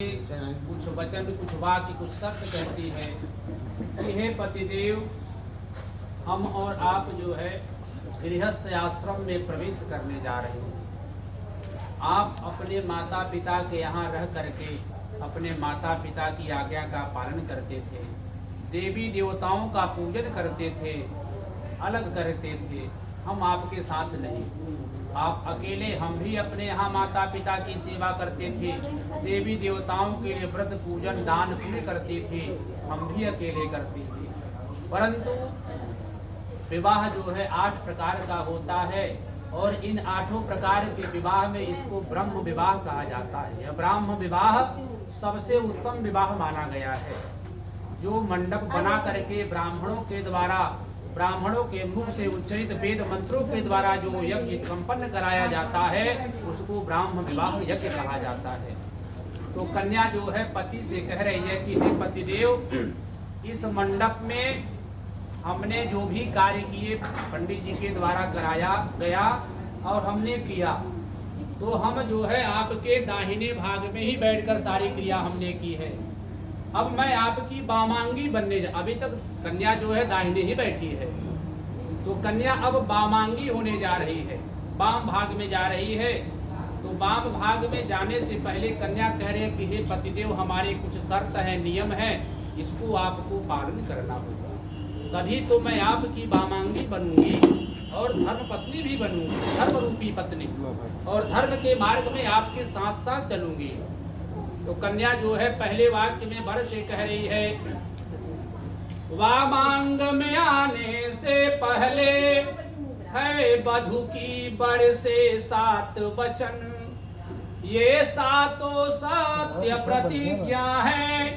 कुछ वचन, कुछ वाक्य, कुछ शब्द कहती है कि हे पतिदेव, हम और आप जो है गृहस्थ आश्रम में प्रवेश करने जा रहे हैं। आप अपने माता पिता के यहाँ रह करके अपने माता पिता की आज्ञा का पालन करते थे, देवी देवताओं का पूजन करते थे, अलग करते थे। हम आपके साथ नहीं, आप अकेले। हम भी अपने यहाँ माता पिता की सेवा करते थे, देवी देवताओं के लिए व्रत पूजन दान पुण्य करते थे, हम भी अकेले करते थे। परंतु विवाह जो है 8 प्रकार का होता है और इन 8 प्रकार के विवाह में इसको ब्रह्म विवाह कहा जाता है। यह ब्राह्म विवाह सबसे उत्तम विवाह माना गया है। जो मंडप बना करके ब्राह्मणों के मुख से उच्चरित वेद मंत्रों के द्वारा जो यज्ञ संपन्न कराया जाता है उसको ब्राह्म विवाह यज्ञ कहा जाता है। तो कन्या जो है पति से कह रही है कि हे पतिदेव, इस मंडप में हमने जो भी कार्य किए पंडित जी के द्वारा कराया गया और हमने किया, तो हम जो है आपके दाहिने भाग में ही बैठकर सारी क्रिया हमने की है। अब मैं आपकी वामांगी बनने अभी तक कन्या जो है दाहिने ही बैठी है, तो कन्या अब वामांगी होने जा रही है, वाम भाग में जा रही है। तो वाम भाग में जाने से पहले कन्या कह रही है कि हे पतिदेव, हमारे कुछ शर्त है, नियम है, इसको आपको पालन करना होगा, तभी तो मैं आपकी वामांगी बनूंगी और धर्म पत्नी भी बनूंगी, धर्म रूपी पत्नी, और धर्म के मार्ग में आपके साथ साथ चलूंगी। तो कन्या जो है पहले वाक्य में वर से कह रही है, वामांग में आने से पहले है वधू की वर से 7 वचन, ये 7 सत्य प्रतिज्ञा है,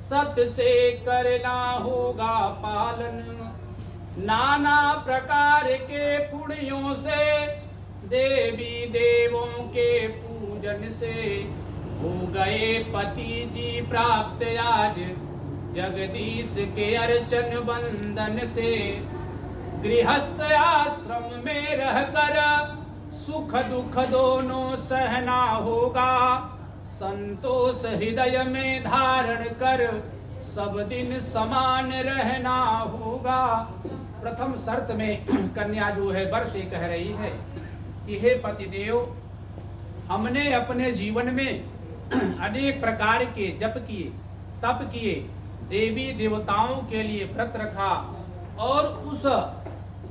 सत्य से करना होगा पालन। नाना प्रकार के पुण्यों से, देवी देवों के पूजन से, हो गए पति जी प्राप्त आज जगदीश के अर्चन बंधन से। गृहस्थ आश्रम में रहकर सुख दुख दोनों सहना होगा, संतोष हृदय में धारण कर सब दिन समान रहना होगा। प्रथम शर्त में कन्या जो है वर से कह रही है कि हे पतिदेव, हमने अपने जीवन में अनेक प्रकार के जप किए, तप किए, देवी देवताओं के लिए व्रत रखा और उस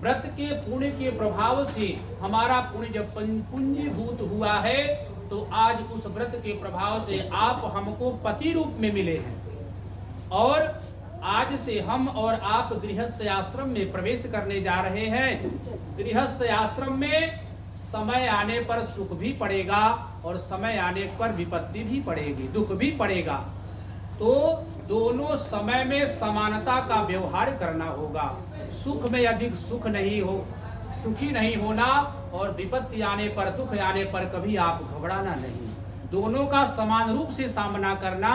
व्रत के पुण्य के प्रभाव से हमारा पुण्य जब पूंजीभूत हुआ है, तो आज उस व्रत के प्रभाव से आप हमको पति रूप में मिले हैं और आज से हम और आप गृहस्थ आश्रम में प्रवेश करने जा रहे हैं। गृहस्थ आश्रम में समय आने पर सुख भी पड़ेगा और समय आने पर विपत्ति भी पड़ेगी, दुख भी पड़ेगा। तो दोनों समय में समानता का व्यवहार करना होगा। सुख में अधिक सुखी नहीं होना और विपत्ति आने पर, दुख आने पर कभी आप घबराना नहीं। दोनों का समान रूप से सामना करना,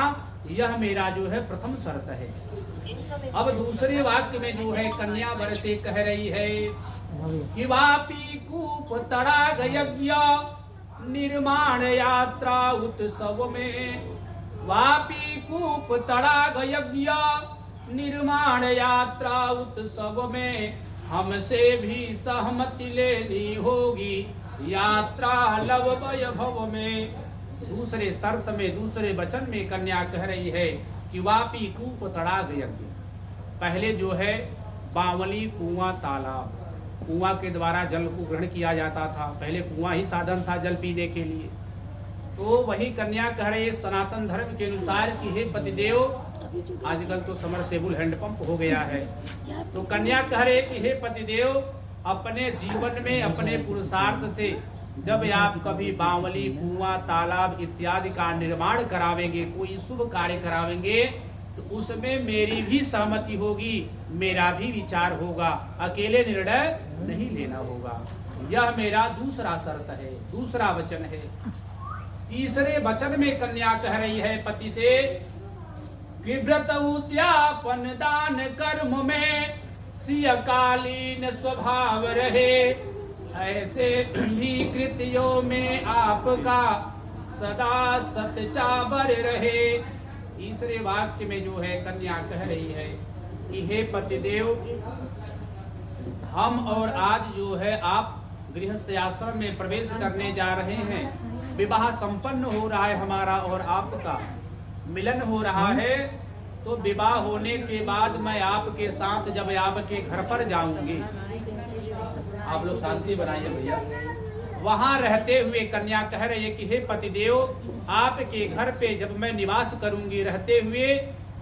यह मेरा जो है प्रथम शर्त है। अब दूसरे वाक्य में जो है कन्या वर से कह रही है कि वापी कूप तड़ाग यज्ञ निर्माण यात्रा उत्सव में, वापी कूप तड़ाग यज्ञ निर्माण यात्रा उत्सव में, हमसे भी सहमति लेनी होगी यात्रा लव वैभव में। दूसरे शर्त में, दूसरे वचन में कन्या कह रही है कि वापी कूप तड़ाग यज्ञ, पहले जो है बावली कुआं तालाब, कुआं के द्वारा जल को ग्रहण किया जाता था, पहले कुआं ही साधन था जल पीने के लिए। तो वही कन्या कह रही है सनातन धर्म के अनुसार कि हे पतिदेव, आजकल तो समरसेबुल हैंडपंप हो गया है, तो कन्या कह रही है कि हे पतिदेव, अपने जीवन में अपने पुरुषार्थ से जब आप कभी बावली कुआं तालाब इत्यादि का निर्माण करावेंगे, कोई शुभ कार्य करावेंगे, तो उसमें मेरी भी सहमति होगी, मेरा भी विचार होगा, अकेले निर्णय नहीं लेना होगा। यह मेरा दूसरा शर्त है, दूसरा वचन है। तीसरे वचन में कन्या कह रही है पति से कि व्रत उद्यापन दान कर्म में सियकालीन स्वभाव रहे, ऐसे भी कृत्यों में आपका सदा सतचाबर रहे। तीसरे वाक्य में जो है कन्या कह रही है कि हे पतिदेव, हम और आज जो है आप गृहस्थ आश्रम में प्रवेश करने जा रहे हैं। विवाह संपन्न हो रहा है हमारा और आपका मिलन हो रहा है। तो विवाह होने के बाद मैं आपके साथ जब आपके घर पर जाऊंगी, आप लोग शांति बनाइए भैया। वहां रहते हुए कन्या कह रही है कि हे पतिदेव, आपके घर पे जब मैं निवास करूंगी रहते हुए,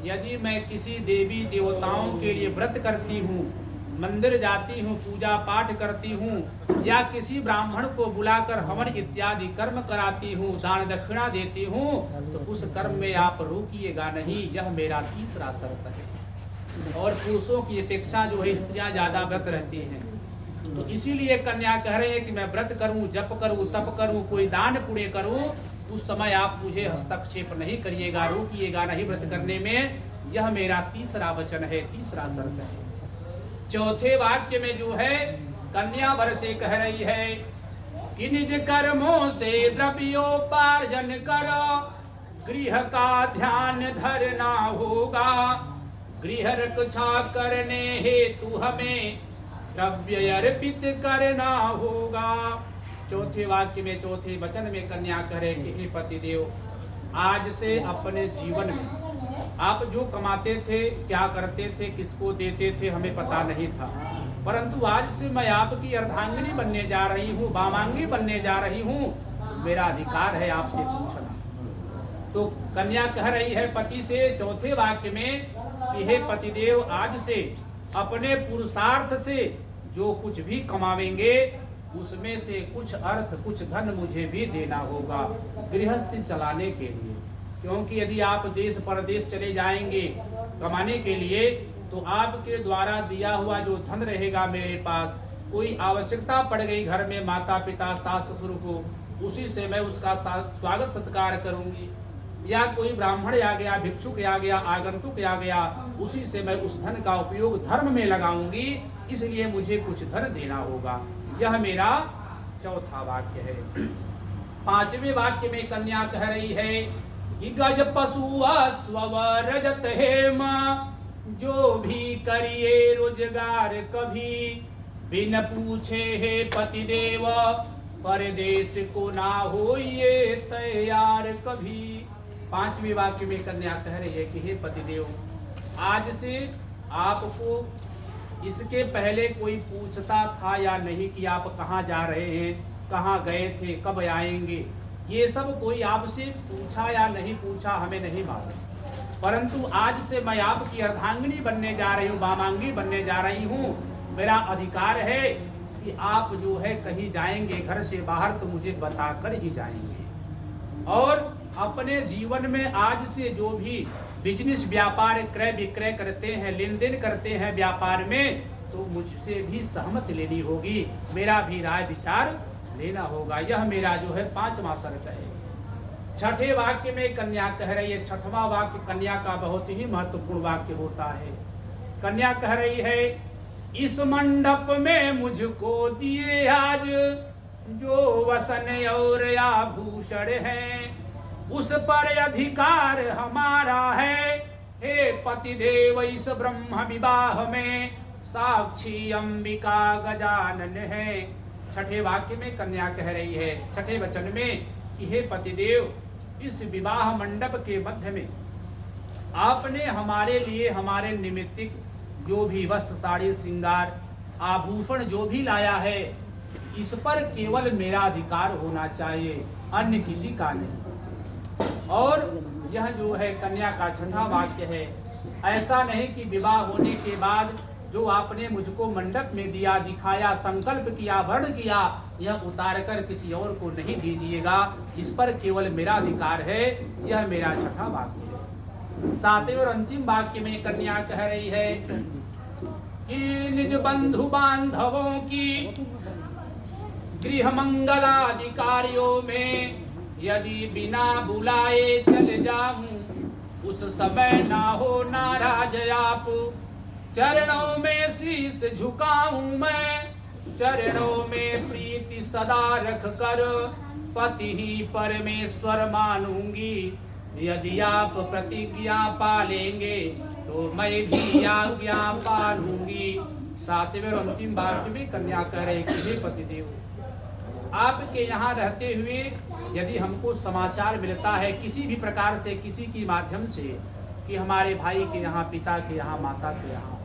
यदि मैं किसी देवी देवताओं के लिए व्रत करती हूँ, मंदिर जाती हूँ, पूजा पाठ करती हूँ, या किसी ब्राह्मण को बुलाकर हवन इत्यादि कर्म कराती हूँ, दान दक्षिणा देती हूँ, तो उस कर्म में आप रोकिएगा नहीं। यह मेरा तीसरा शर्त है। और पुरुषों की अपेक्षा जो है स्त्रियां ज्यादा व्रत रहती हैं। तो इसीलिए कन्या कह रहे हैं कि मैं व्रत करूं, जप करूं, तप करूं, कोई दान पुण्य करूं, उस समय आप मुझे हस्तक्षेप नहीं करिएगा, रोकिएगा नहीं व्रत करने में। यह मेरा तीसरा वचन है, तीसरा शर्त है। चौथे वाक्य में जो है कन्या वर से कह रही है कि निज कर्मों से द्रव्योपार्जन करो, गृह का ध्यान धरना होगा, गृह रक्षा करने हेतु हमें द्रव्य अर्पित करना होगा। चौथे वाक्य में, चौथे वचन में कन्या कह रहे कि हे पतिदेव, आज से अपने जीवन में आप जो कमाते थे, क्या करते थे, किसको देते थे, हमें पता नहीं था, परंतु आज से मैं आपकी अर्धांगिनी बनने जा रही हूँ, वामांगी बनने जा रही हूँ। मेरा अधिकार है आपसे पूछना। तो कन्या कह रही है पति से चौथे वाक्य में कि हे पतिदेव, आज से अपने पुरुषार्थ से जो कुछ भी कमावेंगे उसमें से कुछ अर्थ, कुछ धन मुझे भी देना होगा गृहस्थी चलाने के लिए। क्योंकि यदि आप देश परदेश चले जाएंगे कमाने के लिए, तो आपके द्वारा दिया हुआ जो धन रहेगा मेरे पास, कोई आवश्यकता पड़ गई घर में माता पिता सास ससुर को, उसी से मैं उसका स्वागत सत्कार करूंगी। या कोई ब्राह्मण आ गया, भिक्षुक आ गया, आगंतुक आ गया, उसी से मैं उस धन का उपयोग धर्म में लगाऊंगी, इसलिए मुझे कुछ धन देना होगा। यह मेरा चौथा वाक्य है। पांचवें वाक्य में कन्या कह रही है कि गज पशु अश्व रजत हेम, जो भी करिए रोजगार कभी, बिन पूछे हे पतिदेव, परदेश को ना होइए तैयार कभी। पांचवें वाक्य में कन्या कह रही है कि हे पतिदेव, आज से आपको इसके पहले कोई पूछता था या नहीं कि आप कहाँ जा रहे हैं, कहाँ गए थे, कब आएंगे, ये सब कोई आपसे पूछा या नहीं पूछा हमें नहीं मालूम, परंतु आज से मैं आपकी अर्धांगिनी बनने जा रही हूँ, वामांगी बनने जा रही हूँ। मेरा अधिकार है कि आप जो है कहीं जाएंगे घर से बाहर तो मुझे बताकर ही जाएंगे। और अपने जीवन में आज से जो भी बिजनेस व्यापार क्रय विक्रय करते हैं, लेन देन करते हैं व्यापार में, तो मुझसे भी सहमति लेनी होगी, मेरा भी राय विचार लेना होगा। यह मेरा जो है पांचवा शर्त है। छठे वाक्य में कन्या कह रही है, छठवां वाक्य कन्या का बहुत ही महत्वपूर्ण वाक्य होता है। कन्या कह रही है, इस मंडप में मुझको दिए आज जो वसन और आभूषण हैं, उस पर अधिकार हमारा है। हे पतिदेव, इस ब्रह्म विवाह में साक्षी अंबिका गजानन है। छठे वाक्य में कन्या कह रही है, छठे वचन में कि हे पतिदेव, इस विवाह मंडप के मध्य में आपने हमारे लिए, हमारे निमित्तिक जो भी वस्त्र साड़ी श्रृंगार आभूषण जो भी लाया है, इस पर केवल मेरा अधिकार होना चाहिए, अन्य किसी का नहीं। और यह जो है कन्या का छठा वाक्य है। ऐसा नहीं कि विवाह होने के बाद जो आपने मुझको मंडप में दिया, दिखाया, संकल्प किया, वर्ण किया, यह उतार कर किसी और को नहीं दीजिएगा, इस पर केवल मेरा अधिकार है। यह मेरा छठा वाक्य है। सातवें और अंतिम वाक्य में कन्या कह रही है कि निज बंधु बांधवों की गृह मंगलादि कार्यों में यदि बिना बुलाए चल जाऊं, उस समय ना हो नाराज आप, चरणों में शीश झुकाऊं मैं, चरणों में प्रीति सदा रख कर पति ही परमेश्वर मानूंगी, यदि आप प्रतिज्ञा पालेंगे तो मैं भी आज्ञा पालूंगी। सातवें और अंतिम वाक्य में कन्या कह रहे कि हे पतिदेव, आपके यहाँ रहते हुए यदि हमको समाचार मिलता है किसी भी प्रकार से, किसी की माध्यम से, कि हमारे भाई के यहाँ, पिता के यहाँ, माता के यहाँ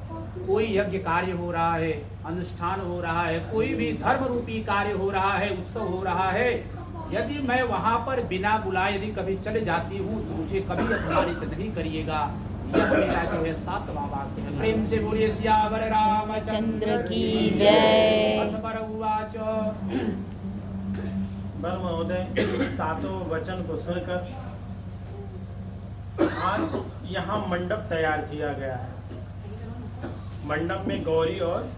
कोई यज्ञ कार्य हो रहा है, अनुष्ठान हो रहा है, कोई भी धर्म रूपी कार्य हो रहा है, उत्सव हो रहा है, यदि मैं वहाँ पर बिना बुलाए यदि कभी चले जाती हूँ तो मुझे कभी अपमानित नहीं करिएगा। यह मेरा जो है 7वां वाक्य है। प्रेम से बोलिए सियावर रामचंद्र की जय। बर महोदय, सातों वचन को सुनकर आज यहाँ मंडप तैयार किया गया है। मंडप में गौरी और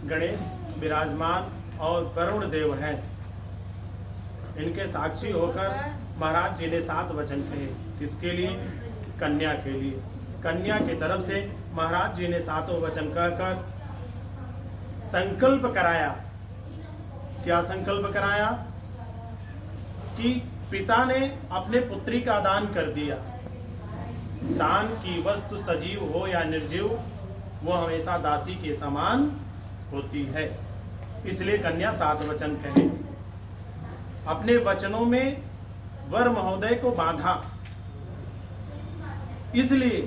गणेश विराजमान और वरुण देव हैं। इनके साक्षी होकर महाराज जी ने 7 वचन कहे। किसके लिए? कन्या के लिए। कन्या की तरफ से महाराज जी ने 7 वचन कहकर संकल्प कराया। क्या संकल्प कराया? कि पिता ने अपने पुत्री का दान कर दिया। दान की वस्तु सजीव हो या निर्जीव, वो हमेशा दासी के समान होती है। इसलिए कन्या 7 वचन कहे। अपने वचनों में वर महोदय को बांधा, इसलिए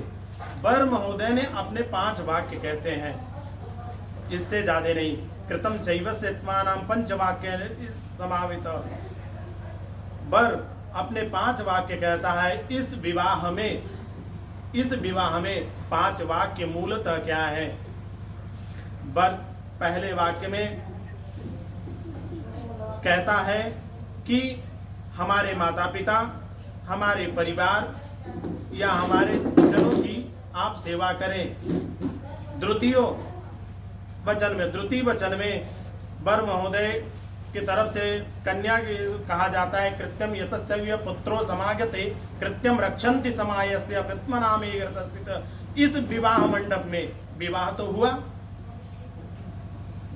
वर महोदय ने अपने 5 वाक्य कहते हैं, इससे ज्यादा नहीं। कृतम चैवस्यत्मानां पंचवाक्य समावित। वर अपने 5 वाक्य कहता है। इस विवाह में 5 वाक्य मूलतः क्या है? वर पहले वाक्य में कहता है कि हमारे माता पिता, हमारे परिवार या हमारे जनों की आप सेवा करें। द्वितीय वचन में वर महोदय की तरफ से कन्या की कहा जाता है, कृत्यम यतस्तव्य पुत्रो समागते कृत्यम रक्षन्ति समायस्य वृत्मनामे स्थित। इस विवाह मंडप में विवाह तो हुआ,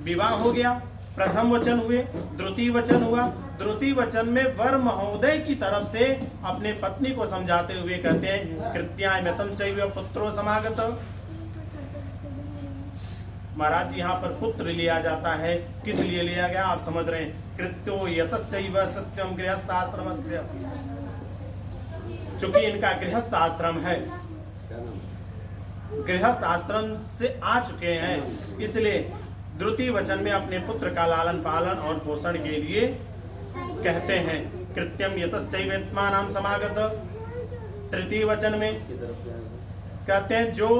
विवाह हो गया। प्रथम वचन हुए, द्वितीय वचन हुआ। द्वितीय वचन में वर महोदय की तरफ से अपने पत्नी को समझाते हुए कहते हैं, कृत्यायतम चैव पुत्रो समागत। महाराज जी यहाँ पर पुत्र लिया जाता है। किस लिए लिया गया आप समझ रहे हैं? कृत्यो यतश्चैव सत्यम गृहस्थ आश्रमस्य। चूंकि इनका गृहस्थ आश्रम है, गृहस्थ आश्रम से आ चुके हैं, इसलिए द्वितीय वचन में अपने पुत्र का लालन पालन और पोषण के लिए कहते हैं, कृत्यम यतश्चैवेत्मानां समागत। तृतीय वचन में कहते हैं, जो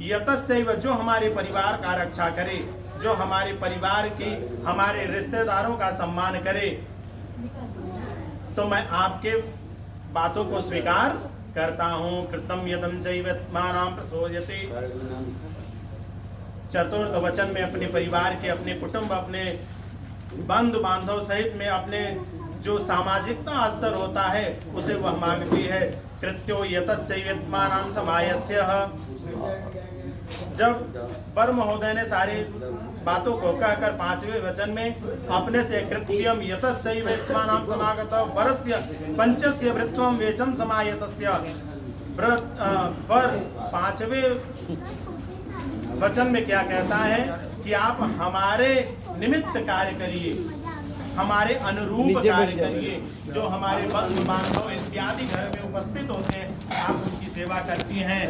यतश्चैव, जो हमारे परिवार का रक्षा करे, जो हमारे परिवार की, हमारे रिश्तेदारों का सम्मान करे, तो मैं आपके बातों को स्वीकार करता हूं। कृतम यदम चैवेत्मानां प्रसोयते। चतुर्थ वचन में अपने परिवार के, अपने कुटुंब, अपने बंधु बांधव सहित में अपने जो सामाजिकता स्तर होता है उसे वह मांगती है। कृत्यो यतश्चैवेत्मानां समायस्य। जब वर महोदय ने सारी बातों को कहकर 5वें वचन में अपने से कृत्यम यतश्चैवेत्मानां समागत वरस्य पंचस्य वृत्वम वेचम समायतस्य। पर 5वें वचन में क्या कहता है कि आप हमारे निमित्त कार्य करिए, हमारे अनुरूप कार्य करिए। जो हमारे बंधु बांधव इत्यादि घर में उपस्थित होते हैं, आप उनकी सेवा करती हैं।